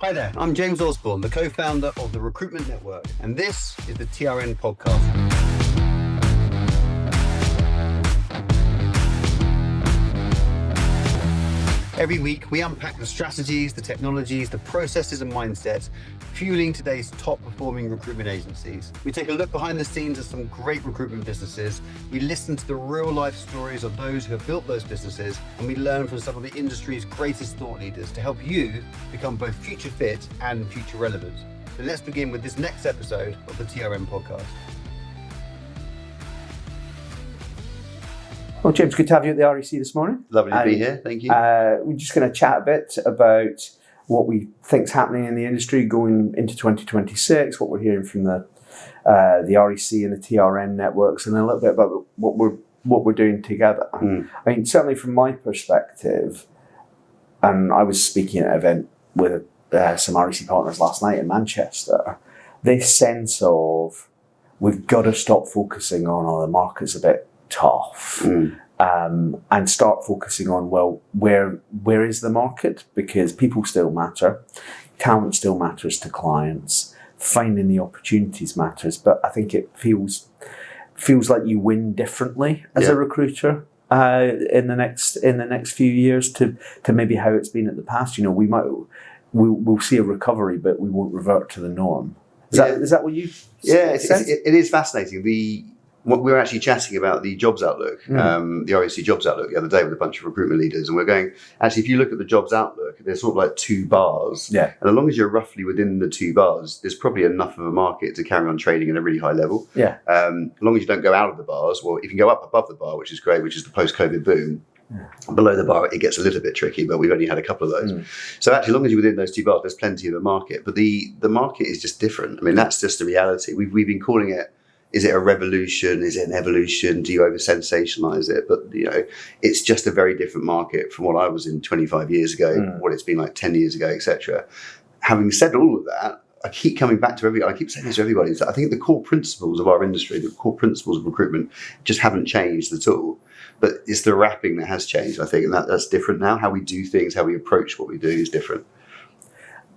Hi there, I'm James Osborne, the co-founder of the Recruitment Network, and this is the TRN podcast. Every week, we unpack the strategies, the technologies, the processes and mindsets fueling today's top-performing recruitment agencies. We take a look behind the scenes of some great recruitment businesses. We listen to the real-life stories of those who have built those businesses, and we learn from some of the industry's greatest thought leaders to help you become both future fit and future relevant. So let's begin with this next episode of the TRN podcast. Well, James, good to have you at the REC this morning. Lovely to be here, thank you. We're just going to chat a bit about what we think's happening in the industry going into 2026, what we're hearing from the REC and the TRN networks, and a little bit about what we're doing together. I mean, certainly from my perspective, and I was speaking at an event with some REC partners last night in Manchester, this sense of we've got to stop focusing on the market's a bit tough and start focusing on, well, where is the market? Because people still matter, talent still matters to clients, finding the opportunities matters, but I think it feels like you win differently as a recruiter in the next few years to maybe how it's been in the past. You know, we'll see a recovery, but we won't revert to the norm. Is that what you sense? It is fascinating. What we were actually chatting about the jobs outlook, the REC jobs outlook the other day with a bunch of recruitment leaders, and we're going, actually, if you look at the jobs outlook, there's sort of like two bars. Yeah. And as long as you're roughly within the two bars, there's probably enough of a market to carry on trading at a really high level. Yeah. As long as you don't go out of the bars, well, if you can go up above the bar, which is great, which is the post-COVID boom, below the bar, it gets a little bit tricky, but we've only had a couple of those. So actually, as long as you're within those two bars, there's plenty of a market. But the market is just different. I mean, that's just the reality. We've been calling it, is it a revolution? Is it an evolution? Do you over-sensationalize it? But, you know, it's just a very different market from what I was in 25 years ago, what it's been like 10 years ago, etc. Having said all of that, I keep coming back to I keep saying this to everybody, is that I think the core principles of our industry, the core principles of recruitment just haven't changed at all. But it's the wrapping that has changed, I think, and that's different now. How we do things, how we approach what we do is different.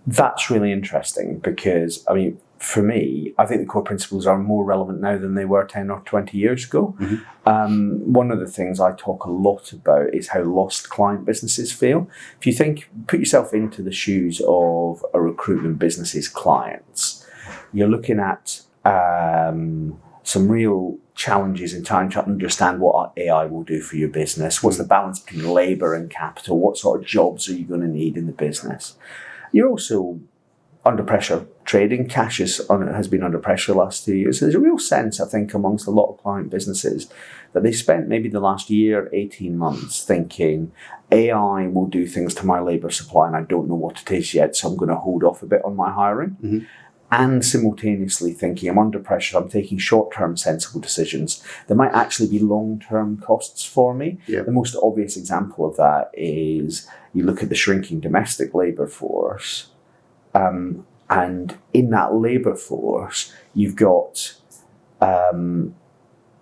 That's really interesting because, I mean, for me, I think the core principles are more relevant now than they were 10 or 20 years ago. One of the things I talk a lot about is how lost client businesses feel. If you put yourself into the shoes of a recruitment business's clients, you're looking at some real challenges in trying to understand what AI will do for your business. What's the balance between labour and capital? What sort of jobs are you going to need in the business? You're also under pressure trading. Cash has been under pressure the last 2 years. So there's a real sense, I think, amongst a lot of client businesses that they spent maybe the last year, 18 months thinking AI will do things to my labour supply and I don't know what it is yet, so I'm going to hold off a bit on my hiring. And simultaneously thinking I'm under pressure, I'm taking short-term sensible decisions. There might actually be long-term costs for me. The most obvious example of that is you look at the shrinking domestic labour force, and in that labour force, you've got a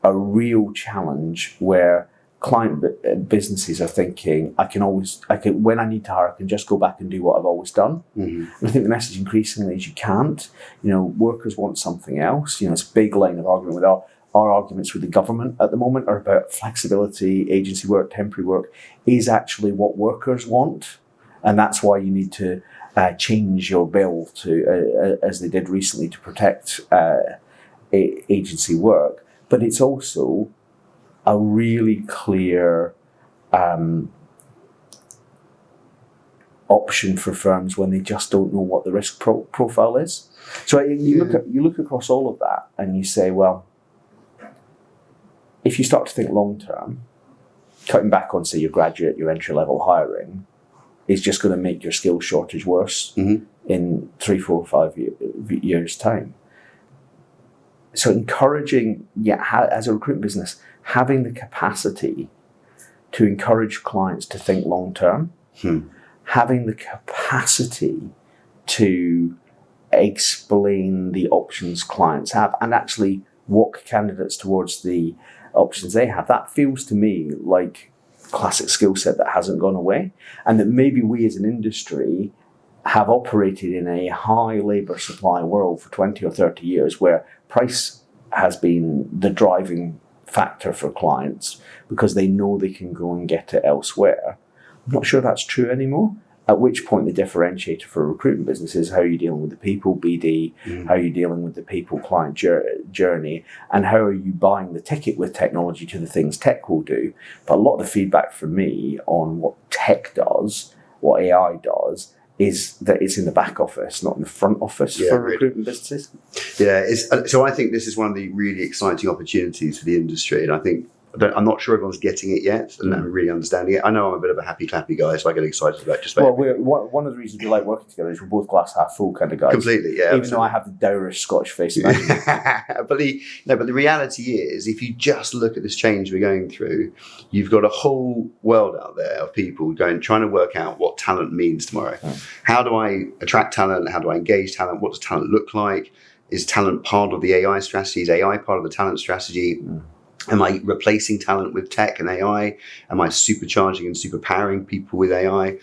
real challenge where client businesses are thinking, when I need to hire, I can just go back and do what I've always done. And I think the message increasingly is you can't. You know, workers want something else. You know, it's a big line of argument with our arguments with the government at the moment are about flexibility, agency work, temporary work is actually what workers want. And that's why you need to change your bill to, as they did recently, to protect agency work. But it's also a really clear option for firms when they just don't know what the risk profile is. So you look across all of that and you say, well, if you start to think long term, cutting back on, say, your graduate, your entry level hiring is just going to make your skill shortage worse in 3, 4, 5 years' time. So encouraging, as a recruitment business, having the capacity to encourage clients to think long term, having the capacity to explain the options clients have and actually walk candidates towards the options they have. That feels to me like classic skill set that hasn't gone away, and that maybe we as an industry have operated in a high labour supply world for 20 or 30 years where price has been the driving factor for clients because they know they can go and get it elsewhere. I'm not sure that's true anymore. At which point the differentiator for a recruitment business is how are you dealing with the people, BD, how are you dealing with the people-client journey, and how are you buying the ticket with technology to the things tech will do. But a lot of the feedback from me on what tech does, what AI does, is that it's in the back office, not in the front office for recruitment businesses. Yeah, so I think this is one of the really exciting opportunities for the industry, and I think I'm not sure everyone's getting it yet and really understanding it. I know I'm a bit of a happy-clappy guy, so I get excited about just about one of the reasons we like working together is we're both glass half full kind of guys. Completely, yeah. Even though I have the dourish Scottish face. but the reality is, if you just look at this change we're going through, you've got a whole world out there of people trying to work out what talent means tomorrow. How do I attract talent? How do I engage talent? What does talent look like? Is talent part of the AI strategy? Is AI part of the talent strategy? Am I replacing talent with tech and AI? Am I supercharging and superpowering people with AI?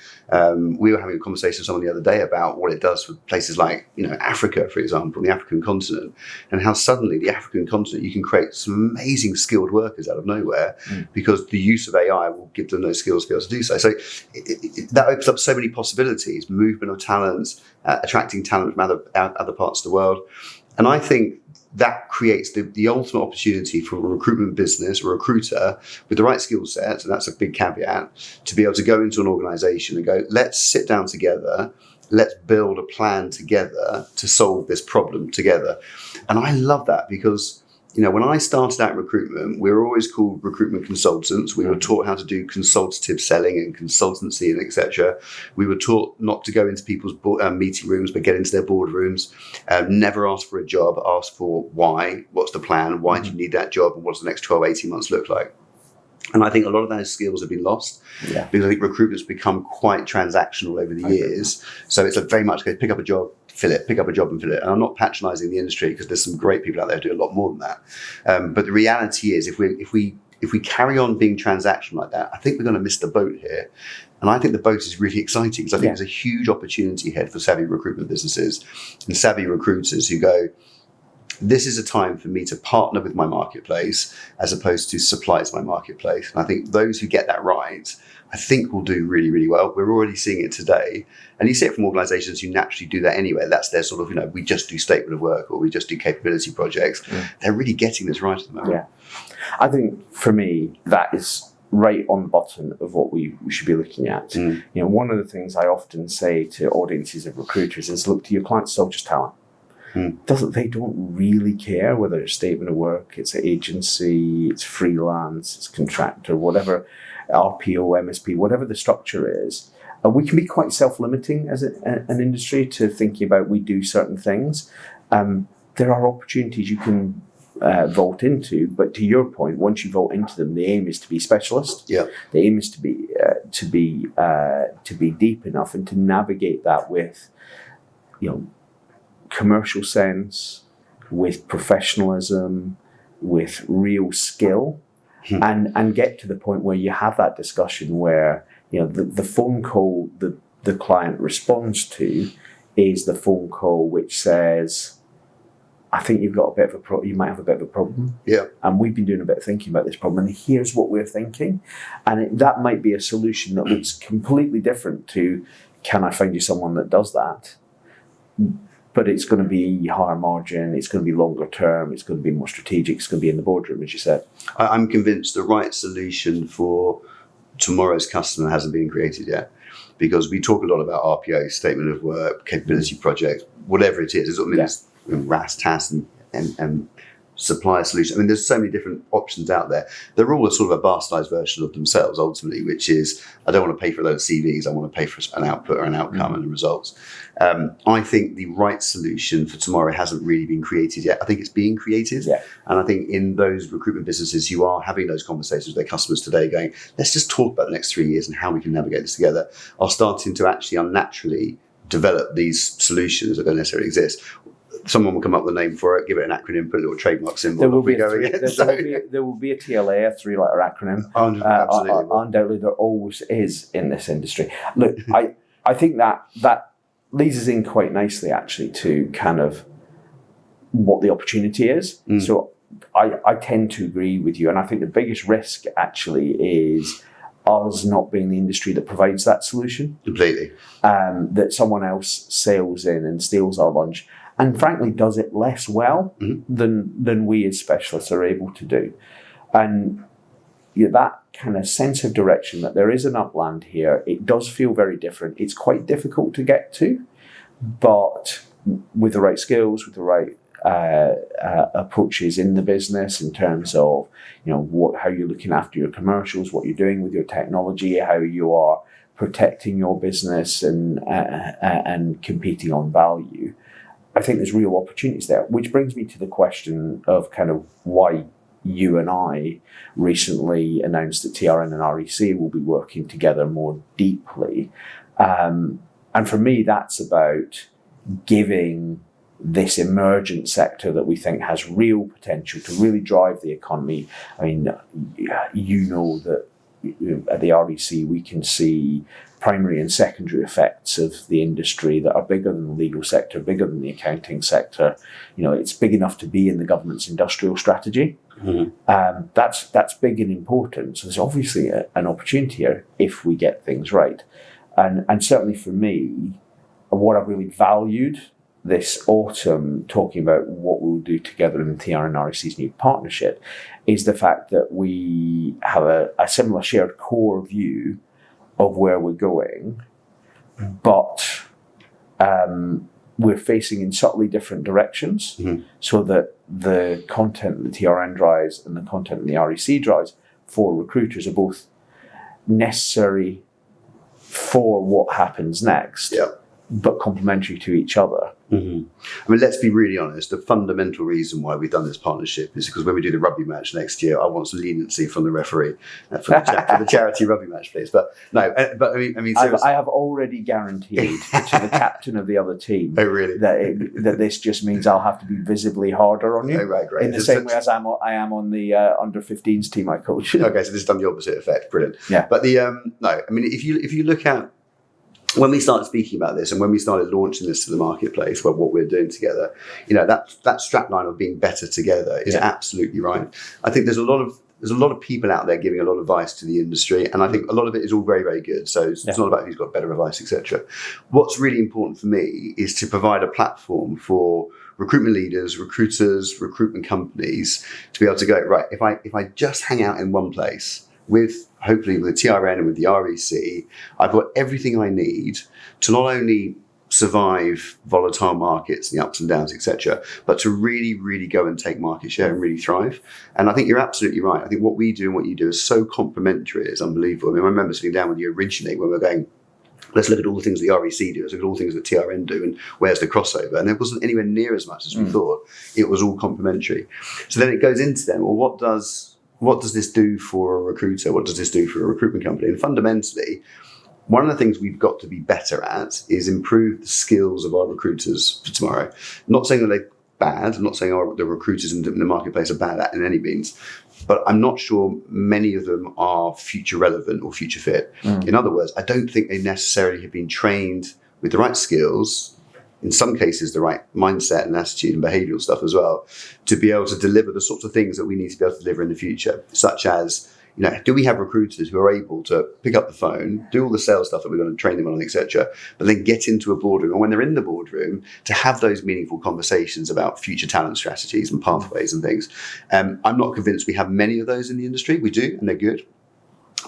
We were having a conversation with someone the other day about what it does for places like, Africa, for example, the African continent, and how suddenly the African continent, you can create some amazing skilled workers out of nowhere because the use of AI will give them those skills to be able to do so. So that opens up so many possibilities, movement of talents, attracting talent from other parts of the world. And I think that creates the ultimate opportunity for a recruitment business or a recruiter with the right skill set, and that's a big caveat, to be able to go into an organization and go, let's sit down together, let's build a plan together to solve this problem together. And I love that because, when I started out in recruitment, we were always called recruitment consultants. We were taught how to do consultative selling and consultancy and etc. We were taught not to go into people's meeting rooms, but get into their boardrooms. Never ask for a job, ask for why, what's the plan, why do you need that job, and what does the next 12, 18 months look like? And I think a lot of those skills have been lost because I think recruitment's become quite transactional over the years. So it's very much pick up a job, fill it, pick up a job and fill it. And I'm not patronising the industry because there's some great people out there who do a lot more than that. But the reality is if we carry on being transactional like that, I think we're going to miss the boat here. And I think the boat is really exciting because I think there's a huge opportunity ahead for savvy recruitment businesses and savvy recruiters who go, this is a time for me to partner with my marketplace as opposed to supply to my marketplace. And I think those who get that right, I think will do really, really well. We're already seeing it today. And you see it from organizations who naturally do that anyway. That's their sort of, we just do statement of work or we just do capability projects. They're really getting this right at the moment. Yeah. I think for me, that is right on the button of what we should be looking at. One of the things I often say to audiences of recruiters is look to your clients, so just talent. They don't really care whether it's statement of work, it's an agency, it's freelance, it's contractor, whatever, RPO, MSP, whatever the structure is. We can be quite self-limiting as an industry to thinking about we do certain things. There are opportunities you can vault into, but to your point, once you vault into them, the aim is to be specialist. The aim is to be deep enough and to navigate that with, commercial sense, with professionalism, with real skill, and get to the point where you have that discussion where the phone call the client responds to is the phone call which says, I think you've got a bit of you might have a bit of a problem. And we've been doing a bit of thinking about this problem, and here's what we're thinking. And that might be a solution that looks completely different to, can I find you someone that does that? But it's going to be higher margin, it's going to be longer term, it's going to be more strategic, it's going to be in the boardroom, as you said. I'm convinced the right solution for tomorrow's customer hasn't been created yet. Because we talk a lot about RPO, statement of work, capability projects, whatever it is. There's RAS, TAS, and supplier solution. There's so many different options out there. They're all a sort of a bastardized version of themselves, ultimately, which is, I don't want to pay for a load of CVs, I want to pay for an output or an outcome and the results. I think the right solution for tomorrow hasn't really been created yet. I think it's being created. And I think in those recruitment businesses who are having those conversations with their customers today going, let's just talk about the next 3 years and how we can navigate this together, are starting to actually unnaturally develop these solutions that don't necessarily exist. Someone will come up with a name for it, give it an acronym, put a little trademark symbol. There will be a TLA, a 3-letter acronym. Absolutely. Undoubtedly, there always is in this industry. Look, I think that leads us in quite nicely, actually, to kind of what the opportunity is. So I tend to agree with you. And I think the biggest risk, actually, is us not being the industry that provides that solution. Completely. That someone else sails in and steals our lunch and, frankly, does it less well than we as specialists are able to do. And that kind of sense of direction, that there is an upland here, it does feel very different. It's quite difficult to get to, but with the right skills, with the right approaches in the business, in terms of how you're looking after your commercials, what you're doing with your technology, how you are protecting your business and competing on value, I think there's real opportunities there. Which brings me to the question of kind of why you and I recently announced that TRN and REC will be working together more deeply. And for me, that's about giving this emergent sector that we think has real potential to really drive the economy. I mean, that at the REC we can see primary and secondary effects of the industry that are bigger than the legal sector, bigger than the accounting sector. It's big enough to be in the government's industrial strategy. That's big and important. So there's obviously an opportunity here if we get things right. And certainly for me, what I've really valued this autumn, talking about what we'll do together in the TRN and REC's new partnership, is the fact that we have a similar shared core view of where we're going, but we're facing in subtly different directions, so that the content that the TRN drives and the content that the REC drives for recruiters are both necessary for what happens next, but complementary to each other. I mean, let's be really honest. The fundamental reason why we've done this partnership is because when we do the rugby match next year, I want some leniency from the referee for the charity rugby match, please. But no, but I mean, seriously. I have already guaranteed to the captain of the other team. Oh, really? That this just means I'll have to be visibly harder on you. Oh, right, great. In the same way as I am on the under-15s team I coach. Okay, so this has done the opposite effect. Brilliant. Yeah. But no, I mean, if you look at when we started speaking about this and when we started launching this to the marketplace, what we're doing together, that strapline of being better together is absolutely right. I think there's a lot of people out there giving a lot of advice to the industry, and I think a lot of it is all very, very good. So it's not about who's got better advice, etc. What's really important for me is to provide a platform for recruitment leaders, recruiters, recruitment companies to be able to go, right, if I just hang out in one place, hopefully with the TRN and with the REC, I've got everything I need to not only survive volatile markets and the ups and downs, etc., but to really, really go and take market share and really thrive. And I think you're absolutely right. I think what we do and what you do is so complementary. It's unbelievable. I mean, I remember sitting down with you originally when we were going, let's look at all the things that the REC do, let's look at all the things that TRN do, and where's the crossover? And there wasn't anywhere near as much as we thought. It was all complementary. So then it goes into them, well, what does this do for a recruiter? What does this do for a recruitment company? And fundamentally, one of the things we've got to be better at is improve the skills of our recruiters for tomorrow. Not saying that they're bad. I'm not saying the recruiters in the marketplace are bad at in any means, but I'm not sure many of them are future relevant or future fit. In other words, I don't think they necessarily have been trained with the right skills, in some cases the right mindset and attitude and behavioural stuff as well, to be able to deliver the sorts of things that we need to be able to deliver in the future, such as, do we have recruiters who are able to pick up the phone, do all the sales stuff that we're going to train them on, etc., but then get into a boardroom, and when they're in the boardroom, to have those meaningful conversations about future talent strategies and pathways and things. I'm not convinced we have many of those in the industry. We do, and they're good,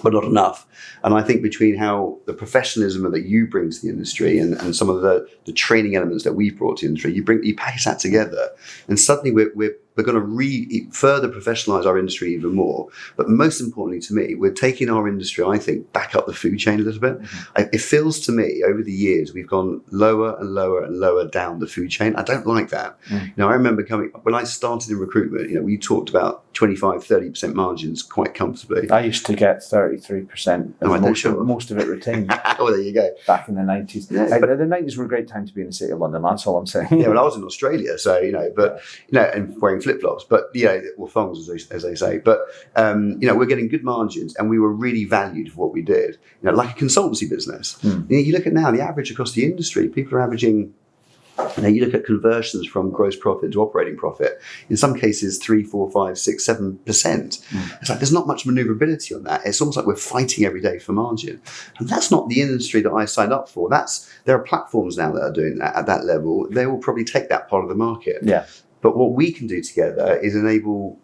but not enough. And I think between how the professionalism that you bring to the industry and some of the training elements that we've brought to the industry, you package that together, and suddenly we're going to further professionalize our industry even more. But most importantly to me, we're taking our industry, I think, back up the food chain a little bit. It feels to me over the years we've gone lower and lower and lower down the food chain. I don't like that. I remember when I started in recruitment, we talked about 25-30% margins quite comfortably. I used to get 33%, and most of it retained. Oh, there you go. Back in the 90s. But the 90s were a great time to be in the city of London, that's all I'm saying. Yeah, well, I was in Australia, so, and where inflation flip-flops, but or thongs as they say. But we're getting good margins, and we were really valued for what we did. Like a consultancy business. You look at now the average across the industry, people are averaging. You look at conversions from gross profit to operating profit. In some cases, 3, 4, 5, 6, 7%. It's like there's not much maneuverability on that. It's almost like we're fighting every day for margin, and that's not the industry that I signed up for. There are platforms now that are doing that at that level. They will probably take that part of the market. Yeah. But what we can do together is enable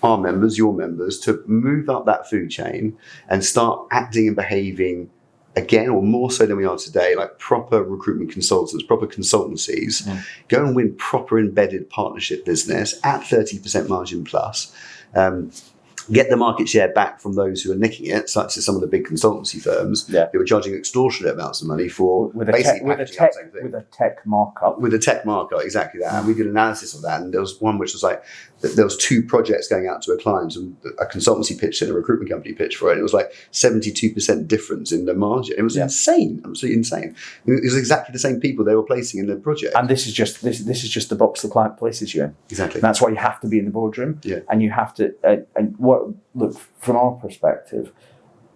our members, your members, to move up that food chain and start acting and behaving again, or more so than we are today, like proper recruitment consultants, proper consultancies. Go and win proper embedded partnership business at 30% margin plus. Get the market share back from those who are nicking it, such as some of the big consultancy firms who are charging extortionate amounts of money for with basically packaging up the same thing. With a tech markup. With a tech markup, exactly that. And we did analysis of that. And there was one which was like, there was 2 projects going out to a client, and a consultancy pitched and a recruitment company pitched for it. And it was like 72% difference in the margin. It was insane, absolutely insane. It was exactly the same people they were placing in the project. And this is just the box the client places you in. Exactly. And that's why you have to be in the boardroom. Yeah. And you have to, look, from our perspective,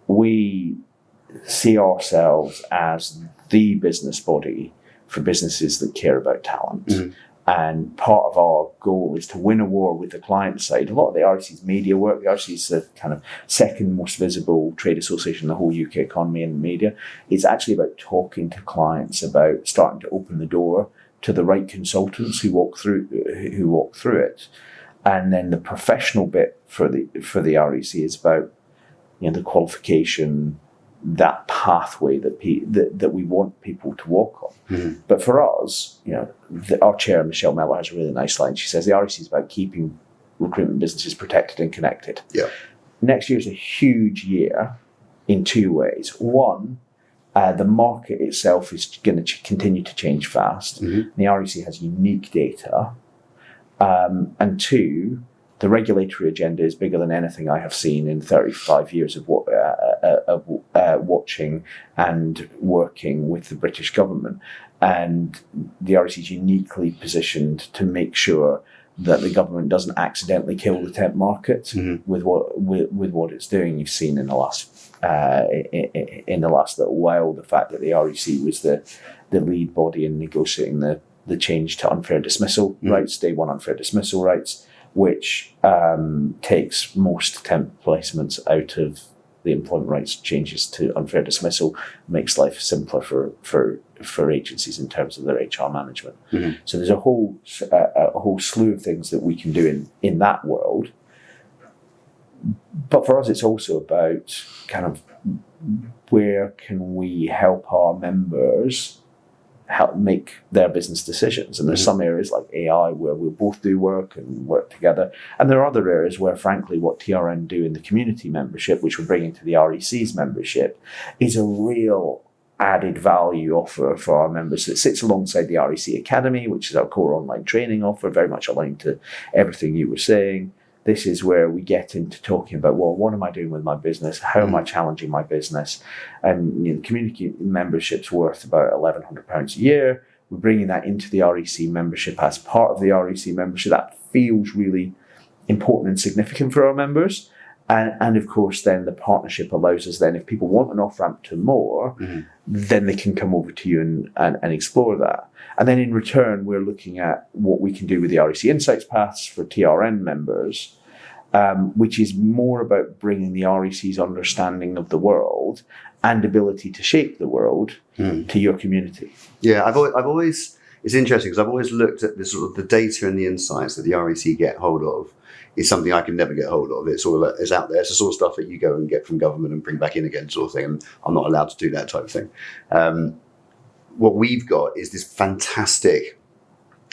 we see ourselves as the business body for businesses that care about talent. And part of our goal is to win a war with the client side. A lot of the REC's media work, the REC is the kind of second most visible trade association in the whole UK economy and media. It's actually about talking to clients, about starting to open the door to the right consultants who walk through it. And then the professional bit for the REC is about the qualification, that pathway that we want people to walk on. But for us, our chair, Michelle Mellor, has a really nice line. She says the REC is about keeping recruitment businesses protected and connected. Yeah. Next year is a huge year in 2 ways. One, the market itself is going to continue to change fast. The REC has unique data. And 2, the regulatory agenda is bigger than anything I have seen in 35 years of watching and working with the British government. And the REC is uniquely positioned to make sure that the government doesn't accidentally kill the temp market with what it's doing. You've seen in the last little while the fact that the REC was the lead body in negotiating the change to unfair dismissal rights, day one unfair dismissal rights, which takes most temp placements out of the employment rights changes to unfair dismissal, makes life simpler for agencies in terms of their HR management. So there's a whole slew of things that we can do in that world. But for us, it's also about kind of where can we help our members help make their business decisions. And there's some areas like AI where we'll both do work and work together. And there are other areas where, frankly, what TRN do in the community membership, which we're bringing to the REC's membership, is a real added value offer for our members. It sits alongside the REC Academy, which is our core online training offer, very much aligned to everything you were saying. This is where we get into talking about, well, what am I doing with my business? How am I challenging my business? And the community membership's worth about £1,100 a year. We're bringing that into the REC membership as part of the REC membership. That feels really important and significant for our members. And of course, then the partnership allows us then, if people want an off-ramp to more, then they can come over to you and explore that. And then in return, we're looking at what we can do with the REC Insights Paths for TRN members, which is more about bringing the REC's understanding of the world and ability to shape the world to your community. Yeah, I've always it's interesting because I've always looked at this sort of the data and the insights that the REC get hold of is something I can never get hold of. It's all it's out there. It's the sort of stuff that you go and get from government and bring back in again, sort of thing. And I'm not allowed to do that type of thing. What we've got is this fantastic.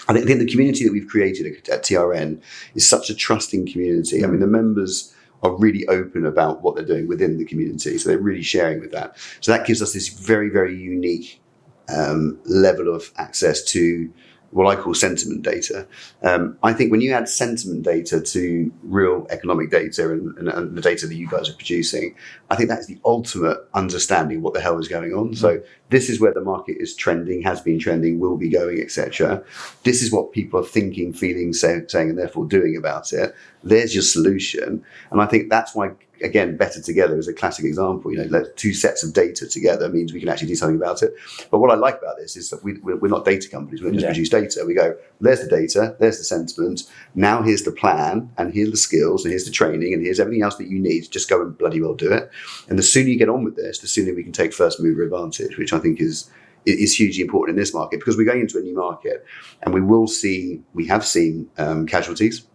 I think the community that we've created at TRN is such a trusting community. I mean, the members are really open about what they're doing within the community, so they're really sharing with that. So that gives us this very, very unique level of access to what I call sentiment data. I think when you add sentiment data to real economic data and the data that you guys are producing, I think that's the ultimate understanding of what the hell is going on. So this is where the market is trending, has been trending, will be going, etc. This is what people are thinking, feeling, saying, and therefore doing about it. There's your solution. And I think that's why, again, Better Together is a classic example. Two sets of data together means we can actually do something about it. But what I like about this is that we're not data companies. We don't just produce data. We go, there's the data, there's the sentiment. Now here's the plan, and here's the skills, and here's the training, and here's everything else that you need. Just go and bloody well do it. And the sooner you get on with this, the sooner we can take first mover advantage, which I think is hugely important in this market, because we're going into a new market, and we have seen casualties.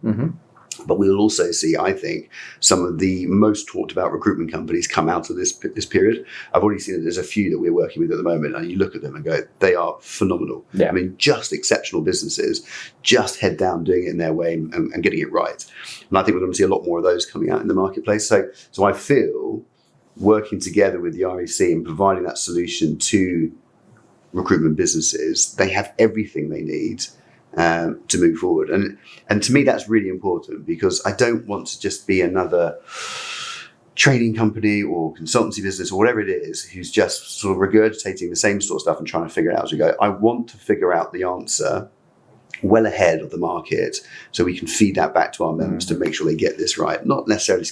But we'll also see, I think, some of the most talked about recruitment companies come out of this period. I've already seen that there's a few that we're working with at the moment, and you look at them and go, they are phenomenal. I mean, just exceptional businesses, just head down doing it in their way and getting it right. And I think we're going to see a lot more of those coming out in the marketplace. So I feel working together with the REC and providing that solution to recruitment businesses, they have everything they need to move forward. And to me, that's really important, because I don't want to just be another training company or consultancy business or whatever it is who's just sort of regurgitating the same sort of stuff and trying to figure it out as we go. I want to figure out the answer well ahead of the market, so we can feed that back to our members to make sure they get this right. Not necessarily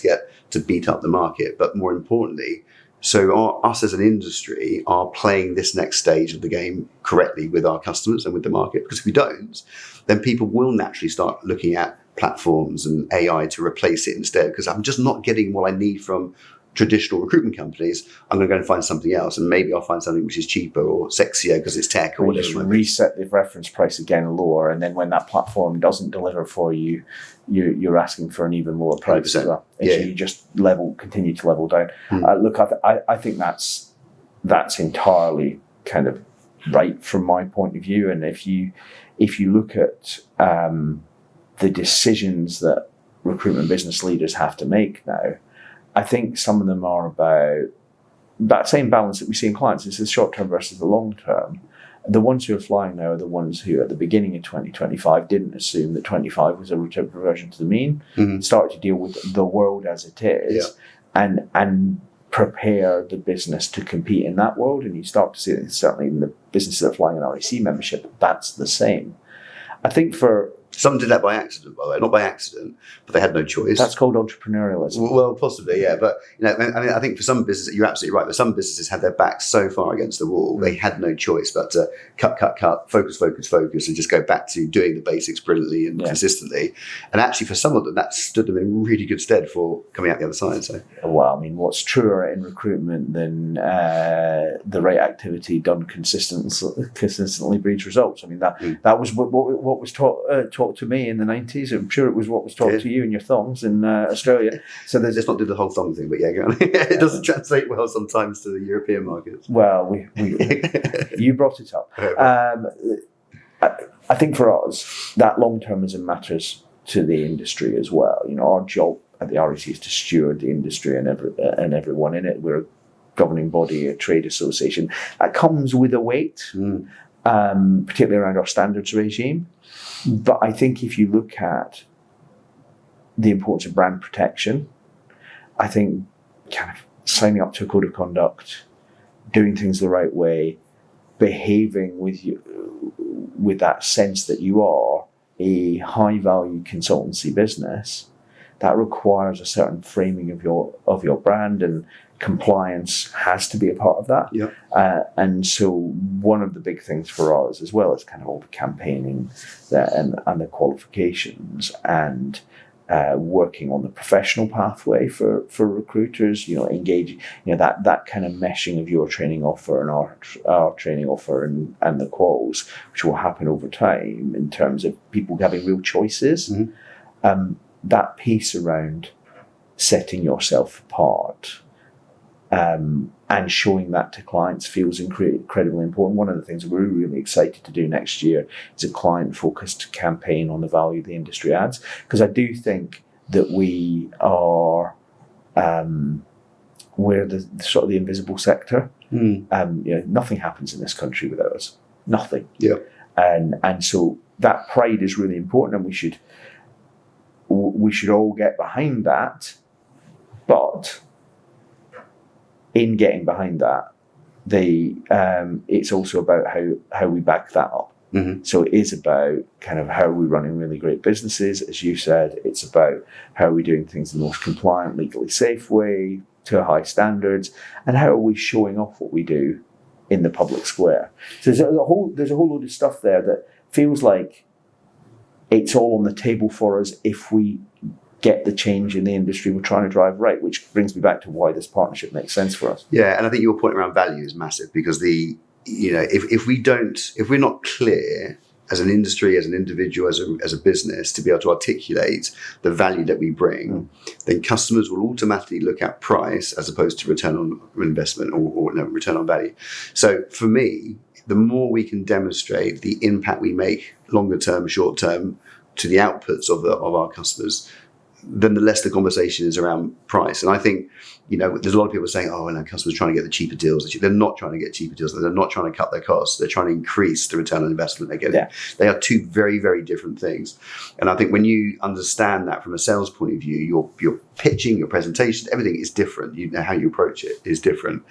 to beat up the market, but more importantly, so us as an industry are playing this next stage of the game correctly with our customers and with the market. Because if we don't, then people will naturally start looking at platforms and AI to replace it instead. Because I'm just not getting what I need from traditional recruitment companies. I'm going to go and find something else, and maybe I'll find something which is cheaper or sexier because it's tech or whatever. Just reset the reference price again lower, and then when that platform doesn't deliver for you, you're asking for an even lower price as well. And so you just continue to level down. Look, I think that's entirely kind of right from my point of view. And if you look at the decisions that recruitment business leaders have to make now, I think some of them are about that same balance that we see in clients. It's the short term versus the long term. The ones who are flying now are the ones who, at the beginning of 2025, didn't assume that 25 was a reversion to the mean, started to deal with the world as it is, and prepare the business to compete in that world. And you start to see it, certainly in the businesses that are flying an REC membership, that's the same. I think for some did that by accident, by the way, not by accident, but they had no choice. That's called entrepreneurialism. Well, possibly, yeah. But I think for some businesses, you're absolutely right. But some businesses had their backs so far against the wall, they had no choice but to cut, focus, and just go back to doing the basics brilliantly and consistently. And actually, for some of them, that stood them in really good stead for coming out the other side. So, well, I mean, what's truer in recruitment than the right activity done consistently breeds results? I mean, that was what was taught to me in the 90s. I'm sure it was what was taught to you in your thongs in Australia. So let's not do the whole thong thing, but go on. It doesn't translate well sometimes to the European markets. Well, we you brought it up. I think for us, that long-termism matters to the industry as well. Our job at the REC is to steward the industry and everyone in it. We're a governing body, a trade association. That comes with a weight, particularly around our standards regime. But I think if you look at the importance of brand protection, I think kind of signing up to a code of conduct, doing things the right way, behaving with that sense that you are a high-value consultancy business, that requires a certain framing of your brand, and compliance has to be a part of that. And so one of the big things for us, as well as kind of all the campaigning and the qualifications and working on the professional pathway for recruiters, engaging, that kind of meshing of your training offer and our training offer and the quals, which will happen over time in terms of people having real choices. That piece around setting yourself apart and showing that to clients feels incredibly important. One of the things we're really excited to do next year is a client-focused campaign on the value the industry adds, because I do think that we are we're the sort of the invisible sector. Nothing happens in this country without us. Nothing. And so that pride is really important, and we should all get behind that. But in getting behind that, it's also about how we back that up. Mm-hmm. So it is about kind of how are we running really great businesses, as you said. It's about how are we doing things in the most compliant, legally safe way to high standards, and how are we showing off what we do in the public square. So there's a whole load of stuff there that feels like it's all on the table for us if we get the change in the industry we're trying to drive right, which brings me back to why this partnership makes sense for us. Yeah, and I think your point around value is massive, because if we're not clear as an industry, as an individual, as a business, to be able to articulate the value that we bring, then customers will automatically look at price as opposed to return on investment or return on value. So for me, the more we can demonstrate the impact we make longer term, short term, to the outputs of our customers, then the less the conversation is around price. And I think, there's a lot of people saying, customers are trying to get the cheaper deals. They're not trying to get cheaper deals. They're not trying to cut their costs. They're trying to increase the return on investment they're getting. Yeah. They are two very, very different things. And I think when you understand that from a sales point of view, your pitching, your presentation, everything is different. How you approach it is different.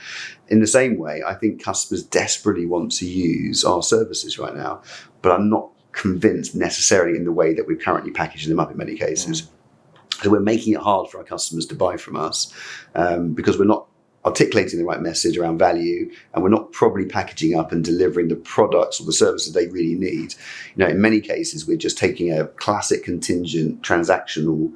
In the same way, I think customers desperately want to use our services right now, but I'm not convinced necessarily in the way that we're currently packaging them up in many cases. So we're making it hard for our customers to buy from us because we're not articulating the right message around value, and we're not probably packaging up and delivering the products or the services they really need. In many cases, we're just taking a classic contingent transactional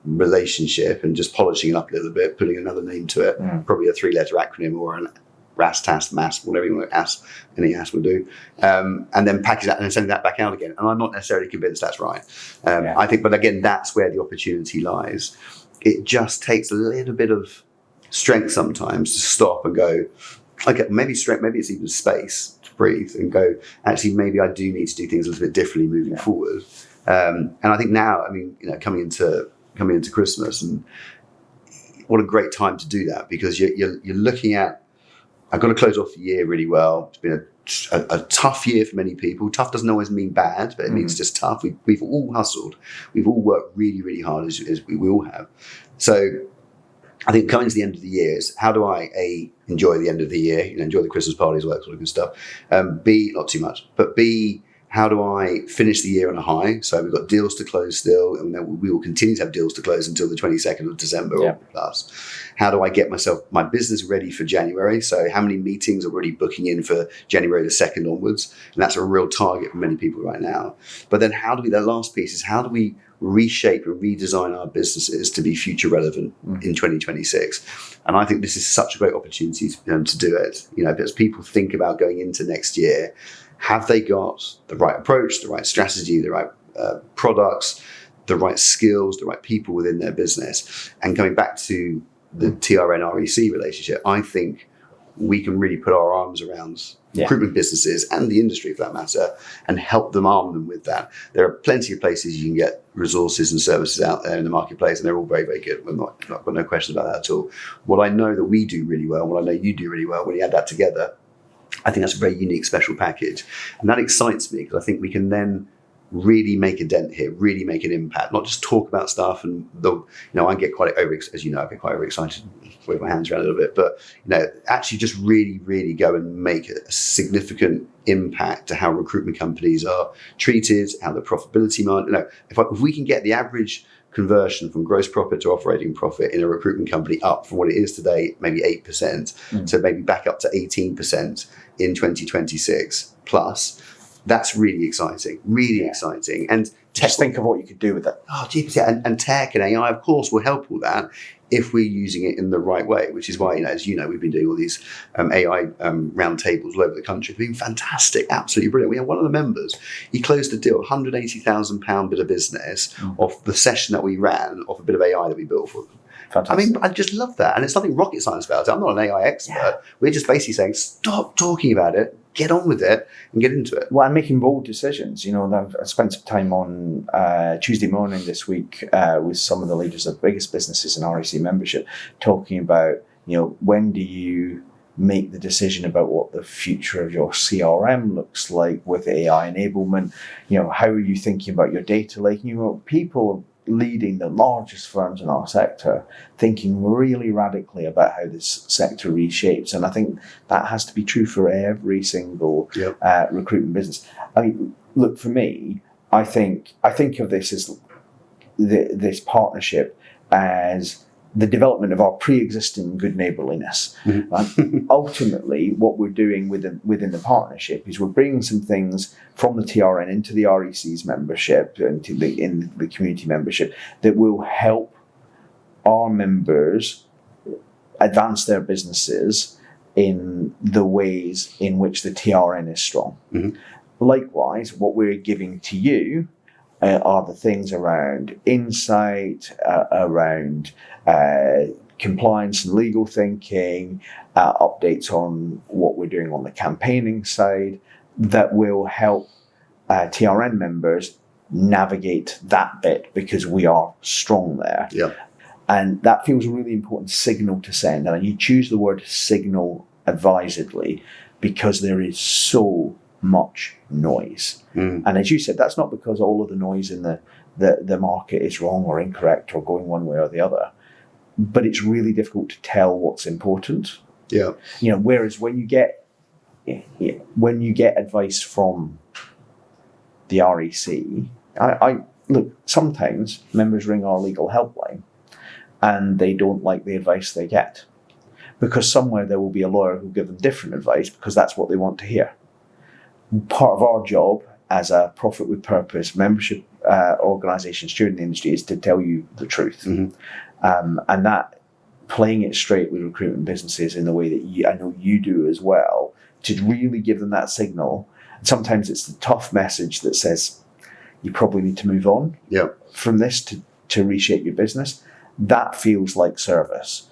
relationship and just polishing it up a little bit, putting another name to it, probably a 3-letter acronym or an RAS, TAS, MAS, whatever you want to ask, any AS will do, and then package that and then sending that back out again. And I'm not necessarily convinced that's right. I think, but again, that's where the opportunity lies. It just takes a little bit of strength sometimes to stop and go, okay, maybe strength, maybe it's even space to breathe and go, actually, maybe I do need to do things a little bit differently moving forward. And I think now, coming into Christmas, and what a great time to do that, because you're looking at, I've got to close off the year really well. It's been a tough year for many people. Tough doesn't always mean bad, but it means just tough. We've all hustled. We've all worked really, really hard, as we all have. So I think coming to the end of the year is, how do I, A, enjoy the end of the year, enjoy the Christmas parties, all that sort of good stuff. B, not too much, but B, how do I finish the year on a high? So we've got deals to close still, and then we will continue to have deals to close until the 22nd of December or plus. How do I get my business ready for January? So how many meetings are already booking in for January the 2nd onwards? And that's a real target for many people right now. But then the last piece is, how do we reshape and redesign our businesses to be future relevant in 2026? And I think this is such a great opportunity to do it. As people think about going into next year, have they got the right approach, the right strategy, the right products, the right skills, the right people within their business? And coming back to the TRN REC relationship, I think we can really put our arms around recruitment businesses and the industry for that matter, and help them, arm them with that. There are plenty of places you can get resources and services out there in the marketplace, and they're all very, very good. I've got no question about that at all. What I know that we do really well, what I know you do really well, when you add that together, I think that's a very unique, special package. And that excites me, because I think we can then really make a dent here, really make an impact, not just talk about stuff. And I get quite overexcited, wave my hands around a little bit, but actually just really, really go and make a significant impact to how recruitment companies are treated, how the profitability margin. If we can get the average conversion from gross profit to operating profit in a recruitment company up from what it is today, maybe 8%, to maybe back up to 18% in 2026 plus, that's really exciting, exciting. And just think of what you could do with it. GPT and tech and AI, of course, will help all that if we're using it in the right way, which is why, as we've been doing all these AI roundtables all over the country. It's been fantastic, absolutely brilliant. We had one of the members, he closed a deal, £180,000 bit of business off the session that we ran, off a bit of AI that we built for them. Fantastic. I just love that. And it's nothing rocket science about it. I'm not an AI expert. Yeah. We're just basically saying, stop talking about it, get on with it and get into it. Well, and making bold decisions. I spent some time on Tuesday morning this week with some of the leaders of the biggest businesses in REC membership, talking about, when do you make the decision about what the future of your CRM looks like with AI enablement. How are you thinking about your data lake? People leading the largest firms in our sector thinking really radically about how this sector reshapes. And I think that has to be true for every single recruitment business. I mean, look, for me, I think of this as this partnership as the development of our pre-existing good neighbourliness. Ultimately, what we're doing within the partnership is we're bringing some things from the TRN into the REC's membership and in the community membership that will help our members advance their businesses in the ways in which the TRN is strong. Likewise, what we're giving to you are the things around insight, around compliance and legal thinking, updates on what we're doing on the campaigning side that will help TRN members navigate that bit because we are strong there. And that feels a really important signal to send. And you choose the word signal advisedly because there is so much noise. And as you said, that's not because all of the noise in the market is wrong or incorrect or going one way or the other, but it's really difficult to tell what's important. Whereas when you get advice from the REC, I look, sometimes members ring our legal helpline and they don't like the advice they get because somewhere there will be a lawyer who'll give them different advice because that's what they want to hear. Part of our job as a profit with purpose membership organisation steering the industry is to tell you the truth. And that playing it straight with recruitment businesses in the way that I know you do as well, to really give them that signal. Sometimes it's the tough message that says you probably need to move on from this to reshape your business. That feels like service.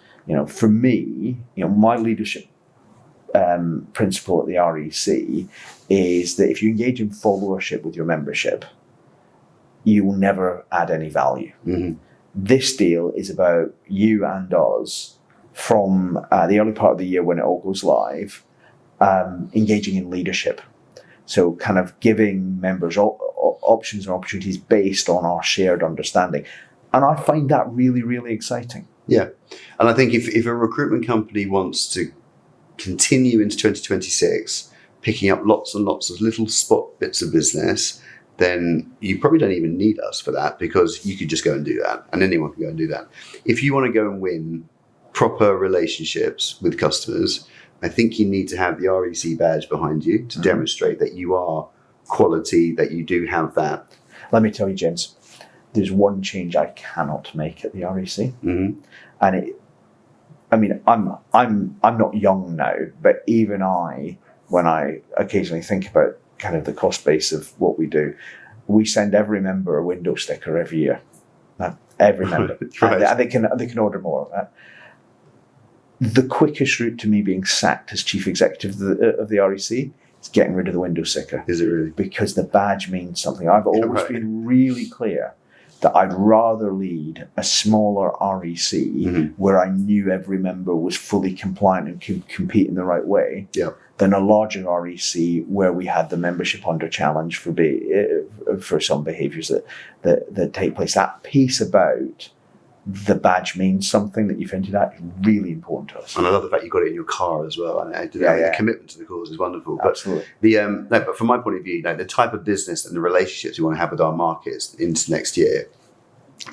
For me, my leadership principle at the REC is that if you engage in followership with your membership, you will never add any value. This deal is about you and us from the early part of the year when it all goes live, engaging in leadership. So kind of giving members options and opportunities based on our shared understanding. And I find that really, really exciting. And I think if a recruitment company wants to continue into 2026, picking up lots and lots of little spot bits of business, then you probably don't even need us for that because you could just go and do that and anyone can go and do that. If you want to go and win proper relationships with customers, I think you need to have the REC badge behind you to demonstrate that you are quality, that you do have that. Let me tell you, James, there's one change I cannot make at the REC. And I'm not young now, but even when I occasionally think about kind of the cost base of what we do, we send every member a window sticker every year. Every member. And they can order more. The quickest route to me being sacked as chief executive of the REC is getting rid of the window sticker. Is it really? Because the badge means something. I've always been really clear that I'd rather lead a smaller REC where I knew every member was fully compliant and could compete in the right way than a larger REC where we had the membership under challenge for some behaviours that take place. That piece about the badge means something that you've hinted at is really important to us. And I love the fact you got it in your car as well. And the commitment to the cause is wonderful. Absolutely. But from my point of view, the type of business and the relationships we want to have with our markets into next year,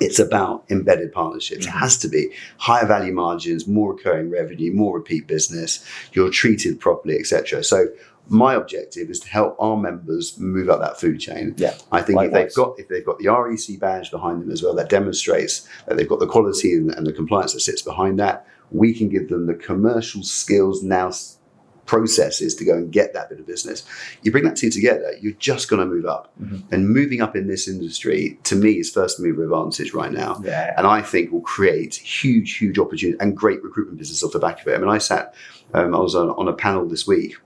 it's about embedded partnerships. It has to be higher value margins, more recurring revenue, more repeat business. You're treated properly, etc. So my objective is to help our members move up that food chain. I think if they've got the REC badge behind them as well, that demonstrates that they've got the quality and the compliance that sits behind that, we can give them the commercial skills now processes to go and get that bit of business. You bring that two together, you're just going to move up. And moving up in this industry, to me, is first mover advantage right now. And I think will create huge, huge opportunity and great recruitment business off the back of it. I mean, I was on a panel this week.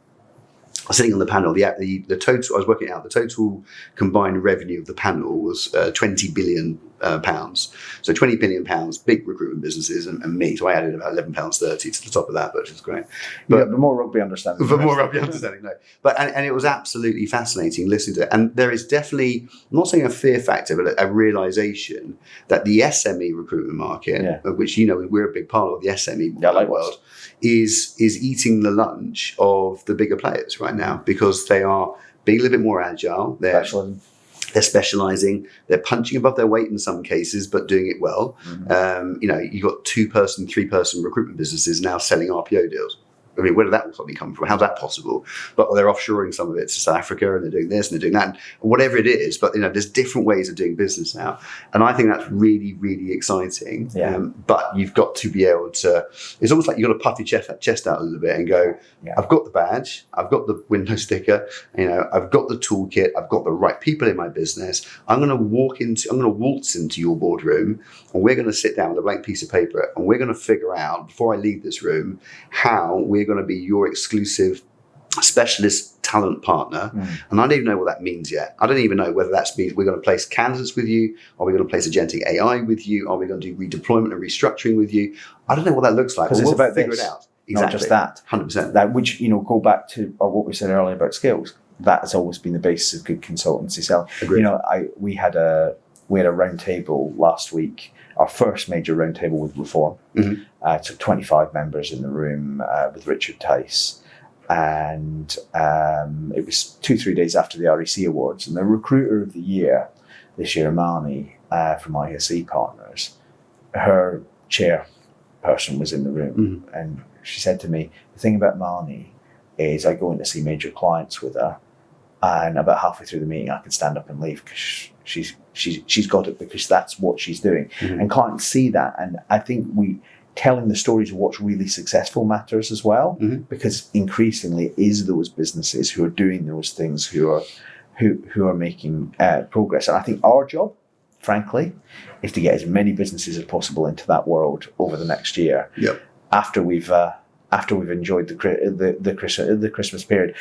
I was sitting on the panel, the total, I was working out, the total combined revenue of the panel was 20 billion pounds. So 20 billion pounds, big recruitment businesses, and me. So I added about £11.30 to the top of that, which is great. But more rugby understanding. For more rugby understanding, no. But and it was absolutely fascinating listening to it. And there is definitely, I'm not saying a fear factor, but a realization that the SME recruitment market, of which we're a big part of the SME world, is eating the lunch of the bigger players right now, because they are being a little bit more agile. They're specializing. They're punching above their weight in some cases, but doing it well. You've got 2-person, 3-person recruitment businesses now selling RPO deals. I mean, where did that suddenly come from? How's that possible? But they're offshoring some of it to South Africa, and they're doing this and they're doing that, and whatever it is. But there's different ways of doing business now, and I think that's really, really exciting. But you've got to be able to. It's almost like you've got to puff your chest out a little bit and go, I've got the badge, I've got the window sticker, I've got the toolkit, I've got the right people in my business. I'm going to waltz into your boardroom, and we're going to sit down with a blank piece of paper, and we're going to figure out before I leave this room how we're going to be your exclusive specialist talent partner. And I don't even know what that means yet. I don't even know whether that means we're going to place candidates with you, are we going to place agentic AI with you, are we going to do redeployment and restructuring with you? I don't know what that looks like. Because it's about figure it out. Exactly. Not just that. 100%. That, which, go back to what we said earlier about skills. That has always been the basis of good consultancy selling. Agreed. We had a round table last week, our first major round table with Reform. Took 25 members in the room with Richard Tice. And it was 2-3 days after the REC Awards. And the Recruiter of the Year this year, Mani, from ISE Partners, her chairperson was in the room. And she said to me, the thing about Mani is I go in to see major clients with her, and about halfway through the meeting I can stand up and leave, because she's got it, because that's what she's doing. And clients see that, and I think telling the stories of what's really successful matters as well, because increasingly it is those businesses who are doing those things who are making progress. And I think our job, frankly, is to get as many businesses as possible into that world over the next year. After we've enjoyed the Christmas period.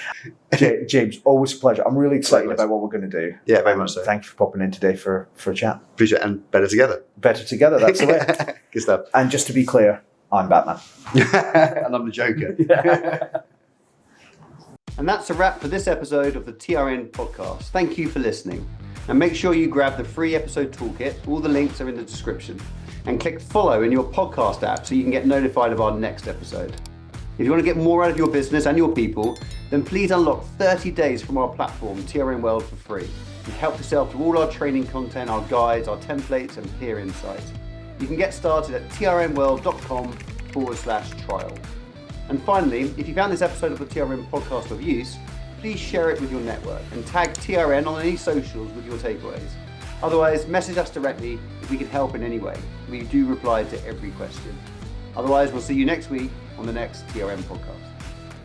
James, always a pleasure. I'm really excited about what we're going to do. Yeah, very much so. Thank you for popping in today for a chat. Appreciate it, and better together. Better together, that's the way. Good stuff. And just to be clear, I'm Batman. And I'm the Joker. And that's a wrap for this episode of the TRN podcast. Thank you for listening. And make sure you grab the free episode toolkit. All the links are in the description. And click follow in your podcast app so you can get notified of our next episode. If you want to get more out of your business and your people, then please unlock 30 days from our platform, TRN World, for free. And help yourself to all our training content, our guides, our templates, and peer insights. You can get started at trnworld.com/trial. And finally, if you found this episode of the TRN podcast of use, please share it with your network and tag TRN on any socials with your takeaways. Otherwise, message us directly if we can help in any way. We do reply to every question. Otherwise, we'll see you next week on the next TRN podcast.